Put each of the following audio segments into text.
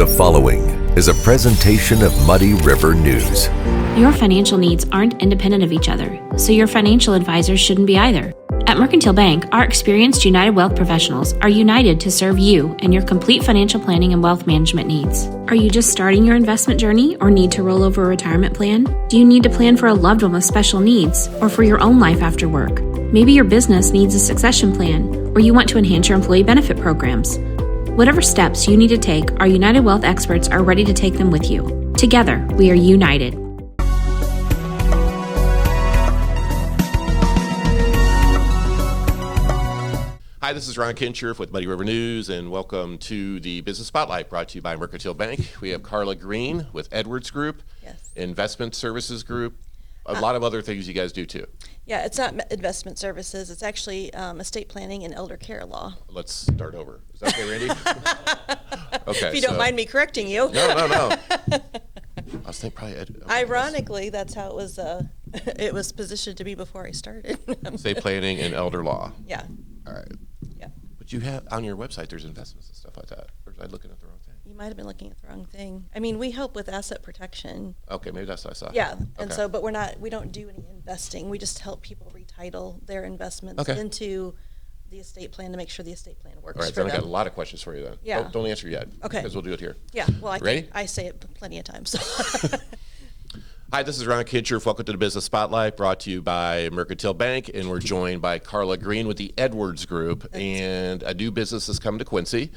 The following is a presentation of Muddy River News. Your financial needs aren't independent of each other, so your financial advisors shouldn't be either. At Mercantile Bank, our experienced United Wealth professionals are united to serve you and your complete financial planning and wealth management needs. Are you just starting your investment journey or need to roll over a retirement plan? Do you need to plan for a loved one with special needs or for your own life after work? Maybe your business needs a succession plan or you want to enhance your employee benefit programs. Whatever steps you need to take, our United Wealth experts are ready to take them with you. Together, we are united. Hi, this is Ron Kinscherf with Muddy River News, and welcome to the Business Spotlight brought to you by Mercantile Bank. We have Carla Green with Edwards Group, Investment Services Group, a lot of other things you guys do too. Yeah, it's not investment services. It's actually estate planning and elder care law. Let's start over. Is that okay, Randy? Okay. If you don't mind me correcting you. No. I was thinking probably. Ironically, that's how it was. It was positioned to be before I started. Estate planning and elder law. Yeah. All right. Yeah. But you have on your website, there's investments and stuff like that. Or was I looking at the wrong thing? You might have been looking at the wrong thing. I mean, we help with asset protection. Okay, maybe that's what I saw. Yeah, and okay. so, but we don't do any investing. We just help people retitle their investments into the estate plan to make sure the estate plan works. All right, then I got a lot of questions for you then. Yeah. Don't answer yet. Okay. Because we'll do it here. Yeah, well, Ready? I say it plenty of times. So. Hi, this is Ron Kinscherf. Welcome to the Business Spotlight, brought to you by Mercantile Bank, and we're joined by Carla Green with the Edwards Group, and a new business has come to Quincy,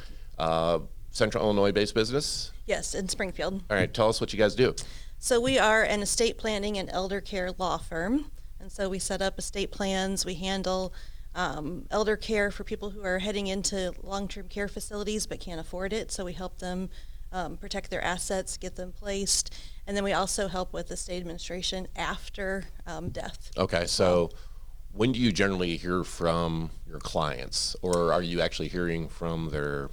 Central Illinois-based business. Yes, in Springfield. All right, tell us what you guys do. So we are an estate planning and elder care law firm, and so we set up estate plans. We handle elder care for people who are heading into long-term care facilities but can't afford it, so we help them protect their assets, get them placed, and then we also help with estate administration after death. Okay, so when do you generally hear from your clients, or are you actually hearing from their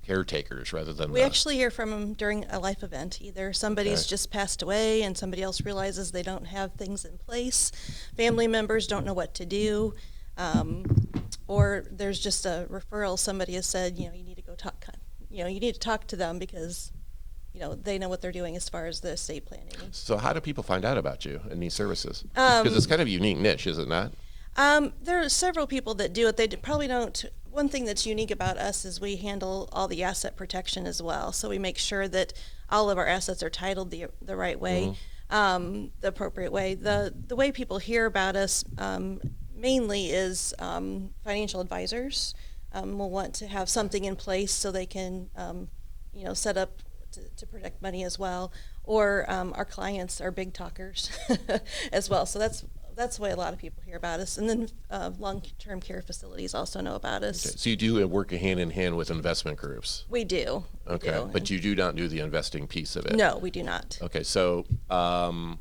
caretakers rather than we actually hear from them during a life event. Either somebody's just passed away and somebody else realizes they don't have things in place, family members don't know what to do, or there's just a referral. Somebody has said, you need to go talk, you need to talk to them because they know what they're doing as far as the estate planning. So how do people find out about you and these services? Because it's kind of a unique niche, is it not? There are several people that do it. They probably don't. One thing that's unique about us is we handle all the asset protection as well. So we make sure that all of our assets are titled the right way, the appropriate way. The way people hear about us mainly is financial advisors will want to have something in place so they can set up to protect money as well. Or our clients are big talkers as well. So that's the way a lot of people hear about us. And then long-term care facilities also know about us. Okay. So you do work hand in hand with investment groups? We do. Okay, but you do not do the investing piece of it? No, we do not. Okay, so I'm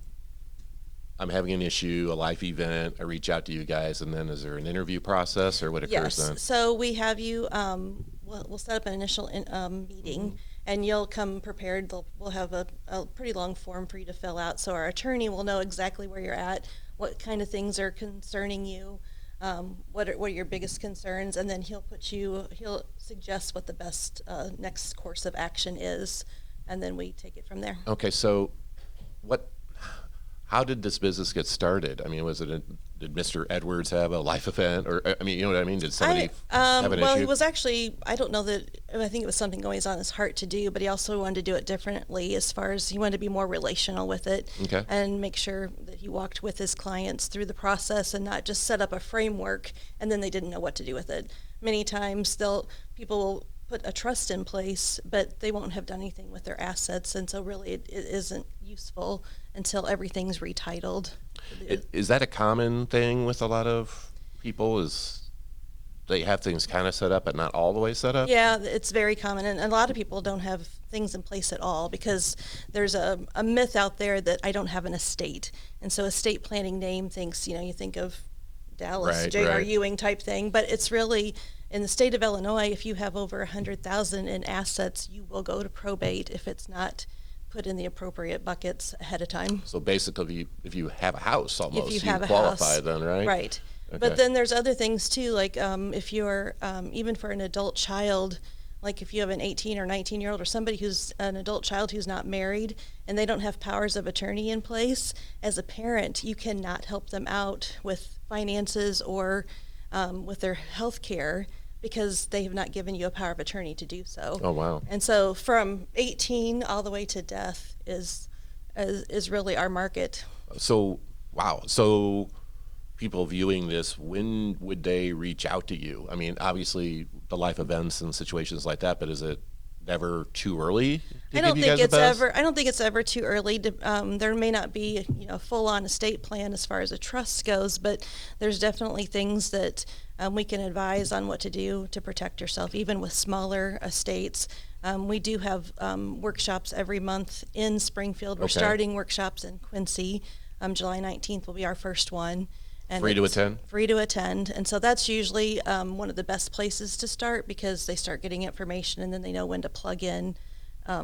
having an issue, a life event, I reach out to you guys, and then is there an interview process, or what occurs then? Yes, so we have you, we'll set up an initial meeting, and you'll come prepared. We'll have a pretty long form for you to fill out, so our attorney will know exactly where you're at, what kind of things are concerning you, what are your biggest concerns, and then he'll suggest what the best next course of action is, and then we take it from there. Okay, so how did this business get started? I mean, did Mr. Edwards have a life event, or you know what I mean? Did somebody have an issue? Well, he was actually, I don't know that, I think it was something going on his heart to do, but he also wanted to do it differently as far as he wanted to be more relational with it and make sure that he walked with his clients through the process and not just set up a framework and then they didn't know what to do with it. Many times people will put a trust in place, but they won't have done anything with their assets, and so really it isn't useful until everything's retitled. Is that a common thing with a lot of people? Is they have things kind of set up but not all the way set up? Yeah, it's very common, and a lot of people don't have things in place at all because there's a myth out there that I don't have an estate, and so estate planning name thinks, you think of Dallas, J.R. Ewing type thing, but it's really, in the state of Illinois, if you have over 100,000 in assets, you will go to probate if it's not put in the appropriate buckets ahead of time. So basically, if you have a house almost, you qualify then, right? Right. Okay. But then there's other things too, like if you're, even for an adult child, like if you have an 18 or 19-year-old or somebody who's an adult child who's not married and they don't have powers of attorney in place, as a parent, you cannot help them out with finances or with their health care because they have not given you a power of attorney to do so. Oh, wow. And so from 18 all the way to death is really our market. So, wow. So people viewing this, when would they reach out to you? I mean, obviously the life events and situations like that, but is it never too early to I don't give you think guys it's a buzz? ever. I don't think it's ever too early. There may not be, full-on estate plan as far as a trust goes, but there's definitely things that we can advise on what to do to protect yourself, even with smaller estates. We do have workshops every month in Springfield. We're Okay. starting workshops in Quincy. July 19th will be our first one. And Free to it's attend? Free to attend. And so that's usually one of the best places to start because they start getting information and then they know when to plug in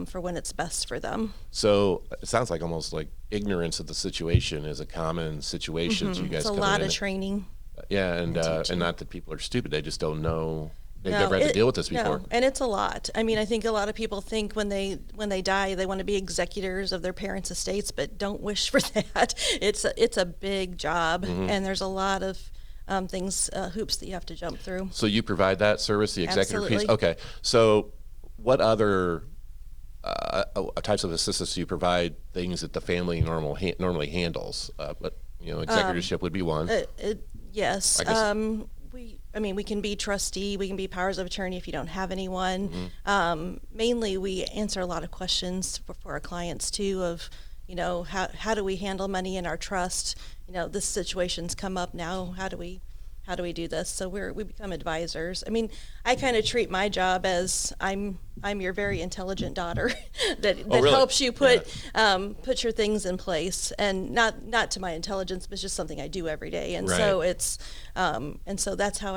for when it's best for them. So it sounds like almost like ignorance of the situation is a common situation. So you guys It's a come lot in of training. Yeah, and teaching. not that people are stupid, they just don't know. They've No, never had to it- deal with this before. No, and it's a lot. I mean, I think a lot of people think when they die, they want to be executors of their parents' estates, but don't wish for that. It's a big job, Mm-hmm. and there's a lot of hoops that you have to jump through. So you provide that service, the executor piece? Absolutely. Okay. So what other types of assistance do you provide, things that the family normally handles? But, executorship would be one. Yes. I guess- We can be trustee, we can be powers of attorney if you don't have anyone. Mm-hmm. Mainly, we answer a lot of questions for our clients too of, how do we handle money in our trust? This situation's come up now. How do we do this? So we become advisors. I mean, I kind of treat my job as I'm your very intelligent daughter that really? helps you put your things in place, and not to my intelligence, but it's just something I do every day. And so Right. it's and so that's how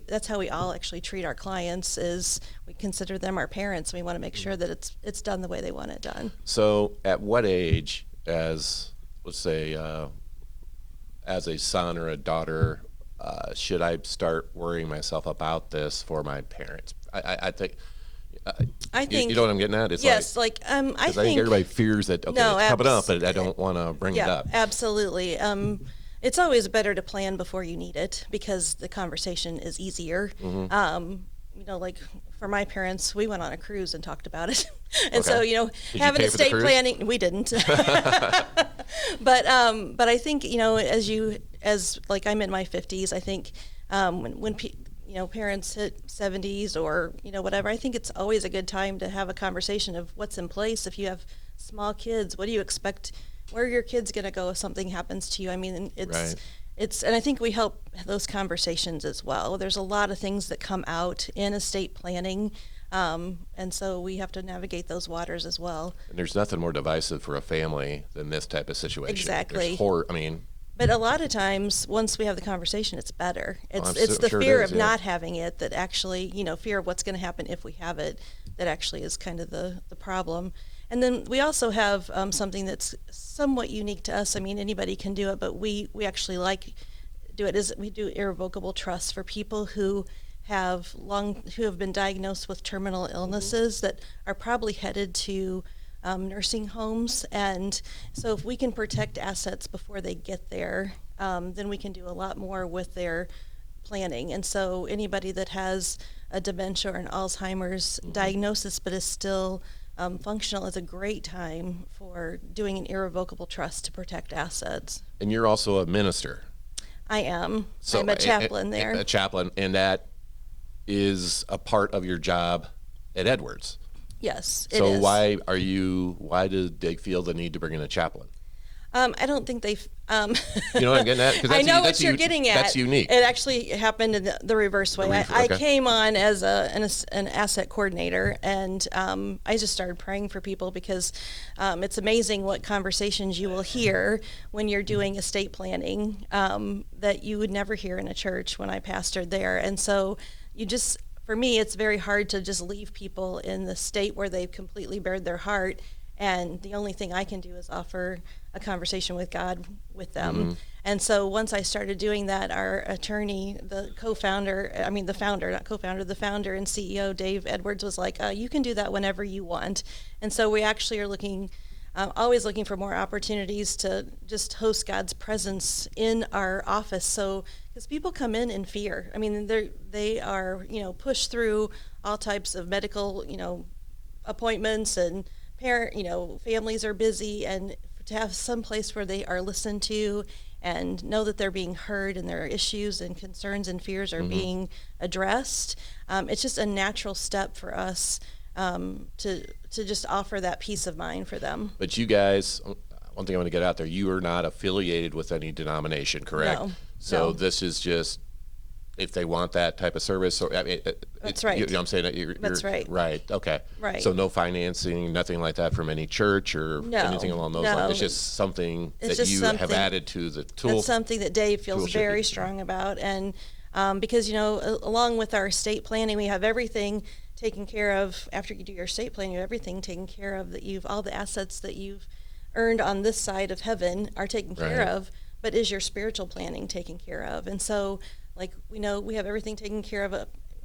that's how we all actually treat our clients. Is we consider them our parents. We want to make sure that it's done the way they want it done. So at what age, as let's say, as a son or a daughter, should I start worrying myself about this for my parents? I think. I think you know what I'm getting at? It's yes, I because I think think everybody fears that. Okay, No, it's coming up, abs- but I don't want to bring it yeah, up. absolutely. It's always better to plan before you need it because the conversation is easier. Mm-hmm. Like for my parents, we went on a cruise and talked about it. And so, Did you having pay for the estate cruise? planning, we didn't. But I think, as I'm in my 50s, I think when parents hit 70s or, whatever, I think it's always a good time to have a conversation of what's in place. If you have small kids, what do you expect? Where are your kids going to go if something happens to you? I mean, Right. and I think we help those conversations as well. There's a lot of things that come out in estate planning, and so we have to navigate those waters as well. And there's nothing more divisive for a family than this type of situation. Exactly. But But a lot of times, once we have the conversation, it's better. It's I'm it's the sure it fear is, of yeah. not having it that actually, fear of what's going to happen if we have it, that actually is kind of the problem. And then we also have something that's somewhat unique to us. I mean, anybody can do it, but we actually do it. Is we do irrevocable trusts for people who have been diagnosed with terminal illnesses that are probably headed to nursing homes. And so if we can protect assets before they get there, then we can do a lot more with their planning. And so anybody that has a dementia or an Alzheimer's diagnosis but is still functional is a great time for doing an irrevocable trust to protect assets. and you're also a minister. I am. I'm a chaplain there. A chaplain, and that is a part of your job at Edwards. Yes, it So is. why did they feel the need to bring in a chaplain? I don't think they've. You know what I'm getting at? 'Cause I that's know that's what you're getting at. That's unique. It actually happened in the reverse way. I Okay. came on as an asset coordinator, and I just started praying for people because it's amazing what conversations you will hear when you're doing estate planning that you would never hear in a church when I pastored there. And so for me, it's very hard to just leave people in the state where they've completely bared their heart and the only thing I can do is offer a conversation with God with them. Mm-hmm. And so once I started doing that, our attorney, the founder and CEO, Dave Edwards, was like, you can do that whenever you want. And so we actually are always looking for more opportunities to just host God's presence in our office. So, because people come in fear. I mean, they are, pushed through all types of medical, appointments, and families are busy, and to have some place where they are listened to and know that they're being heard and their issues and concerns and fears are being addressed. It's just a natural step for us to just offer that peace of mind for them. But you guys, one thing I want to get out there, you are not affiliated with any denomination, correct? No. So this is just if they want that type of service. Or That's right. You know what I'm saying? That's right. Right. Okay. Right. So no financing, nothing like that from any church or anything along those lines. It's just something that you have added to the tool. It's something that Dave feels very strong about, and because along with our estate planning, we have everything taken care of. After you do your estate planning, you have everything taken care of. That all the assets that you've earned on this side of heaven are taken care of. But is your spiritual planning taken care of? And so, like, we know we have everything taken care of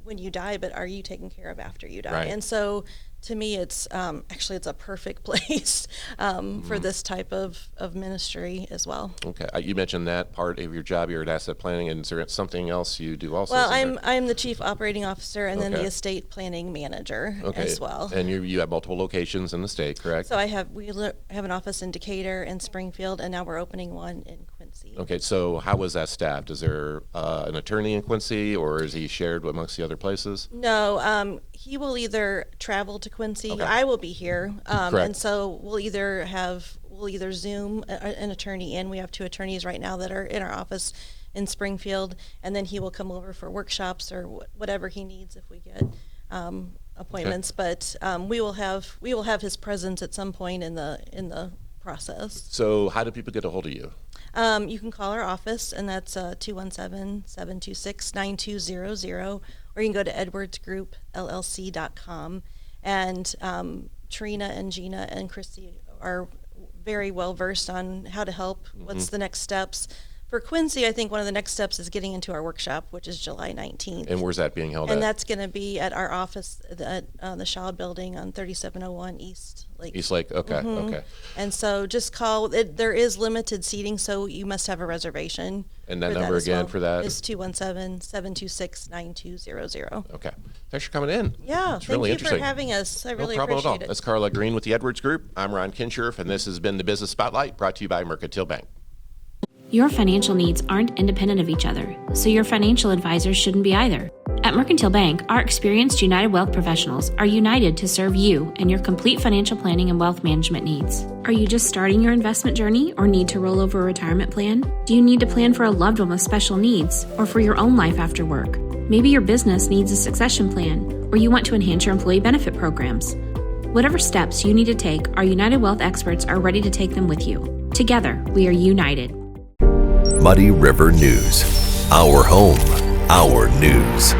when you die, but are you taken care of after you die? Right. And so, to me, it's actually it's a perfect place for this type of ministry as well. Okay, you mentioned that part of your job. You're at asset planning, and is there something else you do also? Well, I'm the chief operating officer and then the estate planning manager as well. And you have multiple locations in the state, correct? So we have an office in Decatur and Springfield, and now we're opening one in Quincy. Okay, so how was that staffed? Is there an attorney in Quincy, or is he shared amongst the other places? No, he will either travel to Quincy. Okay. I will be here, Correct. and so we'll either Zoom an attorney in. We have 2 attorneys right now that are in our office in Springfield, and then he will come over for workshops or whatever he needs if we get appointments. Okay. But we will have his presence at some point in the process. So how do people get a hold of you? You can call our office, and that's 217-726-9200, or you can go to edwardsgroupllc.com. And Trina and Gina and Christy are very well versed on how to help. What's the next steps? For Quincy, I think one of the next steps is getting into our workshop, which is July 19th. And where's that being held at? And that's going to be at our office at the Shaw Building on 3701 East Lake. East Lake, okay, okay. And so just call. There is limited seating, so you must have a reservation. And that number again for that? Is 217-726-9200. Okay. Thanks for coming in. Yeah, it's really interesting. Thank you for having us. I really appreciate it. No problem at all. it. That's Carla Green with the Edwards Group. I'm Ron Kinscherf, and this has been the Business Spotlight, brought to you by Mercantile Bank. Your financial needs aren't independent of each other, so your financial advisors shouldn't be either. At Mercantile Bank, our experienced United Wealth professionals are united to serve you and your complete financial planning and wealth management needs. Are you just starting your investment journey or need to roll over a retirement plan? Do you need to plan for a loved one with special needs or for your own life after work? Maybe your business needs a succession plan or you want to enhance your employee benefit programs. Whatever steps you need to take, our United Wealth experts are ready to take them with you. Together, we are united. Muddy River News. Our home, our news.